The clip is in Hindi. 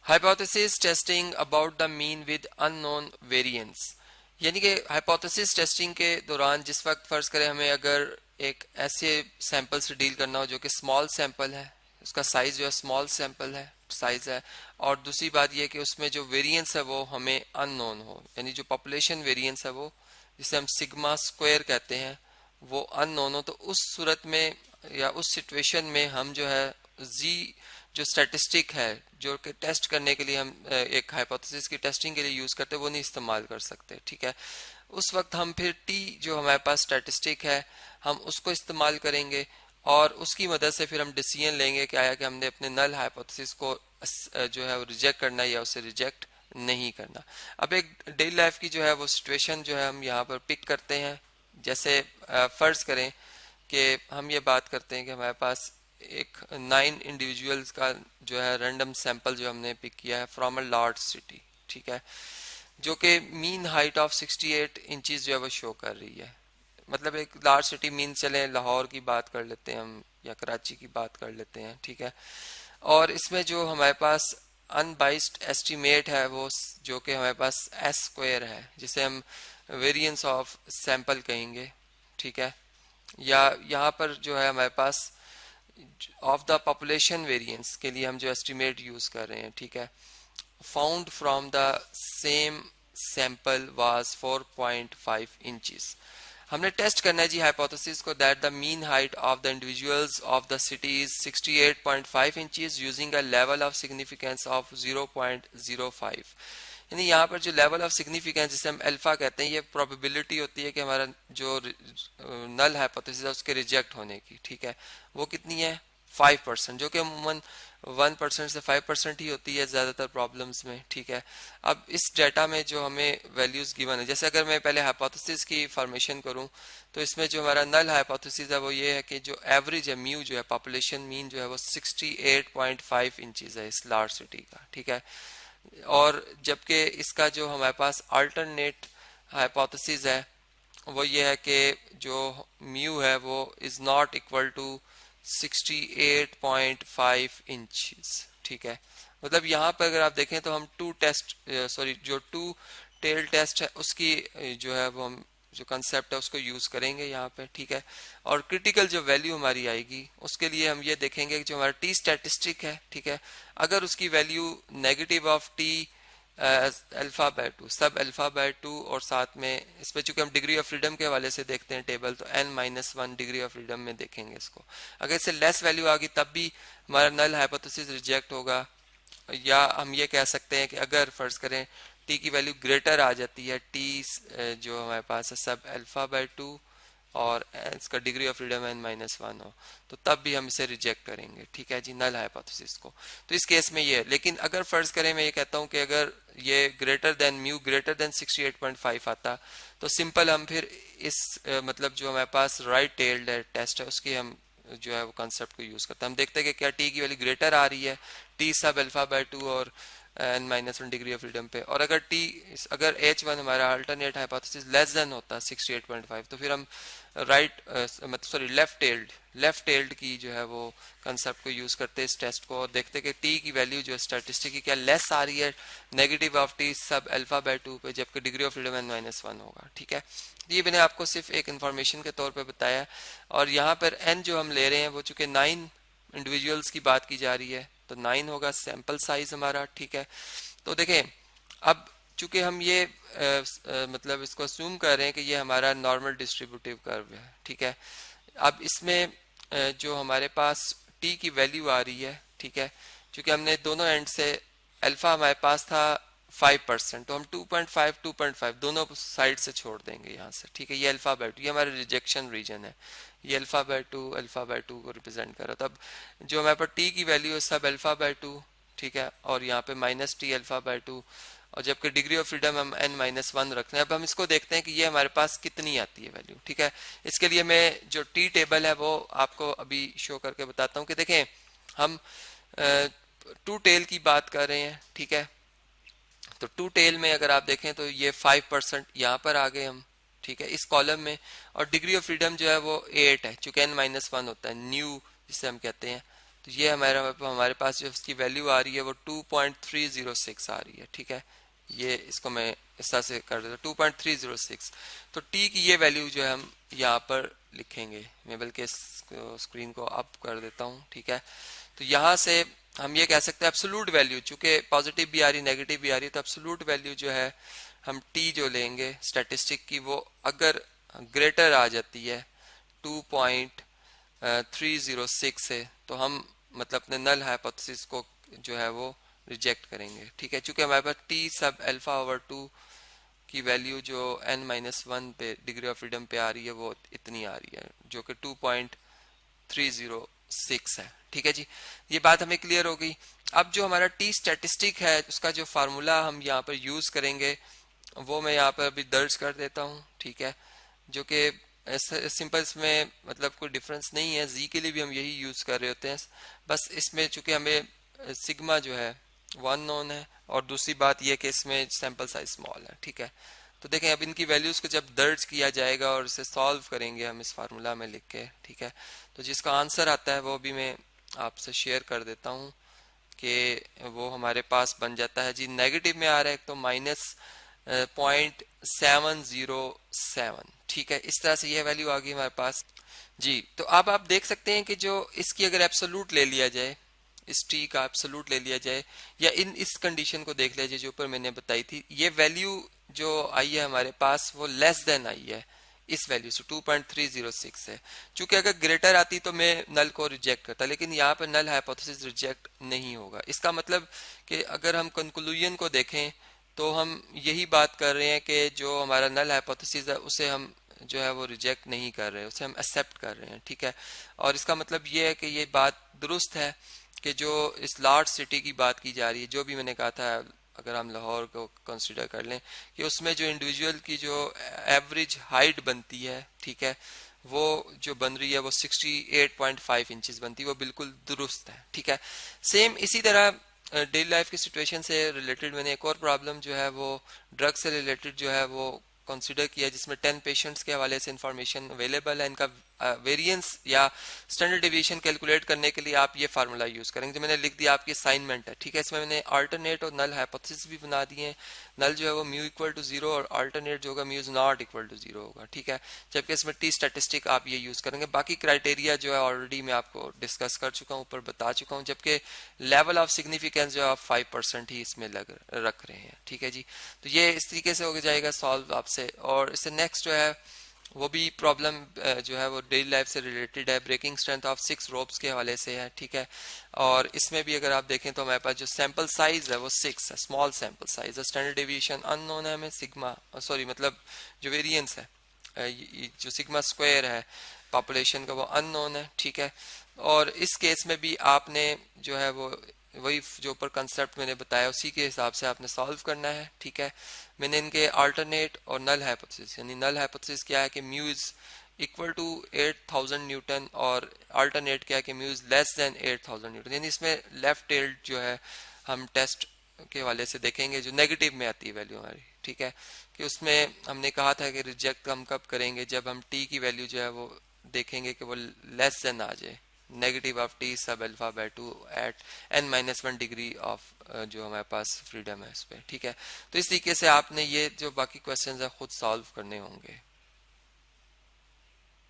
Hypothesis testing about the mean with unknown variance, यानी कि हाइपोथेसिस टेस्टिंग के दौरान जिस वक्त फर्ज करें हमें अगर एक ऐसे सैंपल से डील करना हो जो कि स्मॉल सैंपल है, उसका साइज जो है स्मॉल सैंपल है साइज है, और दूसरी बात यह कि उसमें जो वेरिएंस है वो हमें अननोन हो, यानी जो पॉपुलेशन वेरिएंस है वो जिसे हम सिग्मा स्क्वायर कहते हैं वो अननोन हो, तो उस सूरत में या उस सिचुएशन में हम जो है जी जो स्टैटिस्टिक है जो कि टेस्ट करने के लिए हम एक हाइपोथेसिस की टेस्टिंग के लिए यूज करते हैं वो नहीं इस्तेमाल कर सकते। ठीक है, उस वक्त हम फिर टी जो हमारे पास स्टैटिस्टिक है हम उसको इस्तेमाल करेंगे और उसकी मदद से फिर हम डिसीजन लेंगे कि आया कि हमने अपने नल हाइपोथेसिस को जो है वो रिजेक्ट करना है या उसे रिजेक्ट नहीं करना। अब एक डेली लाइफ की जो है वो सिचुएशन जो है हम यहाँ पर पिक करते हैं। जैसे फर्ज करें कि हम ये बात करते हैं कि हमारे पास एक 9 इंडिविजुअल्स का जो है रैंडम सैंपल जो हमने पिक किया है फ्रॉम अ लार्ज सिटी। ठीक है, जो कि मीन हाइट ऑफ 68 इंचेस जो है वो शो कर रही है। मतलब एक लार्ज सिटी मीन चले लाहौर की बात कर लेते हैं हम या कराची की बात कर लेते हैं। ठीक है, और इसमें जो हमारे पास अनबाइस्ड एस्टिमेट है वो जो कि हमारे पास एस स्क्वायर है जिसे हम वेरिएंस ऑफ सैंपल कहेंगे। ठीक है, या यहाँ पर जो है हमारे पास ऑफ द पॉपुलेशन वेरिएंस के लिए हम जो एस्टिमेट यूज कर रहे हैं। ठीक है, found from the same sample was 4.5 inches. हमने टेस्ट करना है जी हाइपोथेसिस को that the mean height of the individuals of the city is 68.5 inches using a level of significance of 0.05। यानी यहाँ पर जो लेवल ऑफ सिग्निफिकेंस जिसे हम अल्फा कहते हैं ये प्रोबेबिलिटी होती है कि हमारा जो नल हाइपोथेसिस है उसके रिजेक्ट होने की। ठीक है, वो कितनी है 5%, जो कि अमूमन 1% से 5% ही होती है ज़्यादातर प्रॉब्लम्स में। ठीक है, अब इस डाटा में जो हमें वैल्यूज़ गिवन है, जैसे अगर मैं पहले हाइपोथेसिस की फॉर्मेशन करूं तो इसमें जो हमारा नल हाइपोथेसिस है वो ये है कि जो एवरेज है म्यू जो है पॉपुलेशन मीन जो है वो 68.5 इंचेस है इस लार्ज सिटी का। ठीक है, और जबकि इसका जो हमारे पास अल्टरनेट हाइपोथेसिस है वो ये है कि जो म्यू है वो is not equal to 68.5 inches. ठीक है, मतलब यहाँ पर अगर आप देखें तो हम जो टू टेल टेस्ट है उसकी जो है वो हम जो कंसेप्ट है उसको यूज करेंगे यहाँ पे। ठीक है, और क्रिटिकल जो वैल्यू हमारी आएगी उसके लिए हम ये देखेंगे कि जो हमारा टी स्टैटिस्टिक है, ठीक है, अगर उसकी value negative of T alpha by 2 सब अल्फा बाय 2 और साथ में इस पर चूंकि हम डिग्री ऑफ फ्रीडम के हवाले से देखते हैं टेबल तो n-1 डिग्री ऑफ फ्रीडम में देखेंगे इसको। अगर इससे लेस वैल्यू आ गई तब भी हमारा नल हाइपोथेसिस रिजेक्ट होगा। या हम ये कह सकते हैं कि अगर फर्ज करें टी की वैल्यू ग्रेटर आ जाती है टी जो हमारे पास है सब अल्फा बाय 2 और इसका डिग्री ऑफ फ्रीडम n-1 हो तो तब भी हम इसे रिजेक्ट करेंगे। ठीक है जी, नल हाइपोथेसिस को। तो इस केस में ये, लेकिन अगर फर्ज करें मैं ये कहता हूं कि अगर ये greater than mu greater than 68.5 आता तो सिंपल हम फिर इस मतलब जो हमारे पास राइट टेल्ड टेस्ट है उसकी हम जो है वो कंसेप्ट को यूज करते हैं। हम देखते हैं कि क्या टी की वैल्यू ग्रेटर आ रही है टी सब अल्फा बाय 2 और n-1 डिग्री ऑफ फ्रीडम पे, और अगर h1 हमारा अल्टरनेट हाइपोथेसिस लेस देन होता 68.5 तो फिर हम लेफ्ट टेल्ड की जो है वो कंसेप्ट को यूज करते हैं इस टेस्ट को और देखते कि टी की वैल्यू जो है स्टैटिस्टिक की क्या लेस आ रही है negative of T sub alpha by 2 पे जबकि डिग्री ऑफ फ्रीडम n-1 होगा। ठीक है, ये मैंने आपको सिर्फ एक इन्फॉर्मेशन के तौर पे बताया और यहाँ पर n जो हम ले रहे हैं वो चूंकि 9 इंडिविजुअल्स की बात की जा रही है तो 9 होगा सैंपल साइज हमारा। ठीक है, तो देखें अब चूंकि हम ये मतलब इसको असूम कर रहे हैं कि ये हमारा नॉर्मल डिस्ट्रीब्यूटिव कर्व है। ठीक है, अब इसमें जो हमारे पास टी की वैल्यू आ रही है, ठीक है, चूंकि हमने दोनों एंड से अल्फा हमारे पास था 5% तो हम 2.5 दोनों साइड से छोड़ देंगे यहाँ से। ठीक है, ये अल्फा बाय 2 ये हमारा रिजेक्शन रीजन है, ये अल्फा बाय 2 को रिप्रेजेंट कर रहा था। अब जो हमारे पास टी की वैल्यू है सब अल्फा बाय 2, ठीक है, और यहाँ पे माइनस टी अल्फा बाय 2 और जबकि डिग्री ऑफ फ्रीडम हम n-1 रखते हैं। अब हम इसको देखते हैं कि ये हमारे पास कितनी आती है वैल्यू। ठीक है, इसके लिए मैं जो टी टेबल है वो आपको अभी शो करके बताता हूँ कि देखें हम टू टेल की बात कर रहे हैं। ठीक है, तो टू टेल में अगर आप देखें तो ये 5% यहाँ पर आ गए हम। ठीक है, इस कॉलम में, और डिग्री ऑफ फ्रीडम जो है वो 8 है चूंकि n-1 होता है न्यू जिसे हम कहते हैं तो ये हमारे पास जो इसकी वैल्यू आ रही है वो 2.306 आ रही है, ठीक है। ये इसको मैं इस तरह से कर देता हूँ 2.306। तो टी की ये वैल्यू जो है हम यहाँ पर लिखेंगे। मैं बल्कि स्क्रीन को अप कर देता हूँ, ठीक है। तो यहाँ से हम ये कह सकते हैं एब्सोल्यूट वैल्यू, चूंकि पॉजिटिव भी आ रही नेगेटिव भी आ रही है, तो एब्सोल्यूट वैल्यू जो है हम टी जो लेंगे स्टैटिस्टिक की, वो अगर ग्रेटर आ जाती है 2.306 से, तो हम मतलब अपने नल हाइपोथेसिस को जो है वो रिजेक्ट करेंगे, ठीक है। चूंकि हमारे पास टी सब अल्फा ओवर 2 की वैल्यू जो n-1 पे डिग्री ऑफ फ्रीडम पे आ रही है वो इतनी आ रही है, जो कि 2.306 है, ठीक है जी। ये बात हमें क्लियर हो गई। अब जो हमारा टी स्टैटिस्टिक है उसका जो फार्मूला हम यहाँ पर यूज करेंगे वो मैं यहाँ पर अभी दर्ज कर देता हूँ, ठीक है। जो कि सिंपल इसमें मतलब कोई डिफरेंस नहीं है, जी के लिए भी हम यही यूज कर रहे होते हैं। बस इसमें चूंकि हमें सिग्मा जो है वो अननोन है, और दूसरी बात यह कि इसमें सैंपल साइज स्मॉल है, ठीक है। तो देखें अब इनकी वैल्यूज को जब दर्ज किया जाएगा और इसे सॉल्व करेंगे हम इस फार्मूला में लिख के, ठीक है। तो जिसका आंसर आता है वो भी मैं आपसे शेयर कर देता हूँ कि वो हमारे पास बन जाता है जी। नेगेटिव में आ रहा है तो -0.707, ठीक है। इस तरह से यह वैल्यू आ गई हमारे पास जी। तो अब आप देख सकते हैं कि जो इसकी अगर एब्सोल्यूट ले लिया जाए, इस टी का एब्सोल्यूट ले लिया जाए, या इस कंडीशन को देख लिया जाए जो ऊपर मैंने बताई थी, ये वैल्यू जो आई है हमारे पास वो लेस देन आई है इस वैल्यू से 2.306 है। चूंकि अगर ग्रेटर आती तो मैं नल को रिजेक्ट करता, लेकिन यहाँ पर नल हाइपोथेसिस रिजेक्ट नहीं होगा। इसका मतलब कि अगर हम कंक्लूजन को देखें तो हम यही बात कर रहे हैं कि जो हमारा नल हाइपोथेसिस है उसे हम जो है वो रिजेक्ट नहीं कर रहे हैं, उसे हम एक्सेप्ट कर रहे हैं, ठीक है। और इसका मतलब ये है कि ये बात दुरुस्त है कि जो इस लार्ज सिटी की बात की जा रही है, जो भी मैंने कहा था, अगर हम लाहौर को कंसिडर कर लें कि उसमें जो इंडिविजुअल की जो एवरेज हाइट बनती है, ठीक है, वो जो बन रही है वो 68.5 इंचेस बनती है, वो बिल्कुल दुरुस्त है, ठीक है। सेम इसी तरह डेली लाइफ की सिचुएशन से रिलेटेड मैंने एक और प्रॉब्लम जो है वो ड्रग से रिलेटेड जो है वो कंसिडर किया, जिसमें 10 पेशेंट्स के हवाले से इंफॉर्मेशन अवेलेबल है। इनका वेरिएंस या स्टैंडर्ड डेविएशन कैलकुलेट करने के लिए आप ये फार्मूला यूज करेंगे जो मैंने लिख दिया, आपकी असाइनमेंट है, ठीक है। इसमें मैंने अल्टरनेट और नल हाइपोथेसिस भी बना दिए हैं। नल जो है वो म्यू इक्वल टू 0 और अल्टरनेट जो होगा mu is not equal to 0 होगा, ठीक है। जबकि इसमें टी स्टैटिस्टिक आप ये यूज करेंगे। बाकी क्राइटेरिया जो है ऑलरेडी मैं आपको डिस्कस कर चुका हूँ, ऊपर बता चुका हूँ। जबकि लेवल ऑफ सिग्निफिकेंस जो आप 5% ही इसमें रख रहे हैं, ठीक है जी। तो ये इस तरीके से हो जाएगा सॉल्व आपसे। और इससे नेक्स्ट जो है वो भी प्रॉब्लम जो है वो डेली लाइफ से रिलेटेड है, ब्रेकिंग स्ट्रेंथ ऑफ 6 रोप्स के हवाले से है, ठीक है। और इसमें भी अगर आप देखें तो हमारे पास जो सैंपल साइज है वो 6 है, स्मॉल सैंपल साइज है। स्टैंडर्ड डेविएशन अननोन है हमें, सिग्मा सॉरी मतलब जो वेरिएंस है जो सिग्मा स्क्वायर है पॉपुलेशन का वो अननोन है, ठीक है। और इस केस में भी आपने जो है वो वही जो ऊपर कंसेप्ट मैंने बताया उसी के हिसाब से आपने सॉल्व करना है, ठीक है। मैंने इनके अल्टरनेट और नल हाइपोथेसिस, यानी नल हाइपोथेसिस क्या है कि mu is equal to 8000 newton, और अल्टरनेट क्या है कि mu is less than 8000 newton. यानी इसमें लेफ्ट टेल्ड जो है हम टेस्ट के वाले से देखेंगे जो नेगेटिव में आती है वैल्यू हमारी, ठीक है। कि उसमें हमने कहा था कि रिजेक्ट हम कब करेंगे, जब हम टी की वैल्यू जो है वो देखेंगे कि वो लेस देन आ जाए, negative of T sub alpha by 2 at n-1 degree of जो हमारे पास फ्रीडम है इस पे, ठीक है। तो इस तरीके से आपने ये जो बाकी क्वेश्चंस है खुद सॉल्व करने होंगे।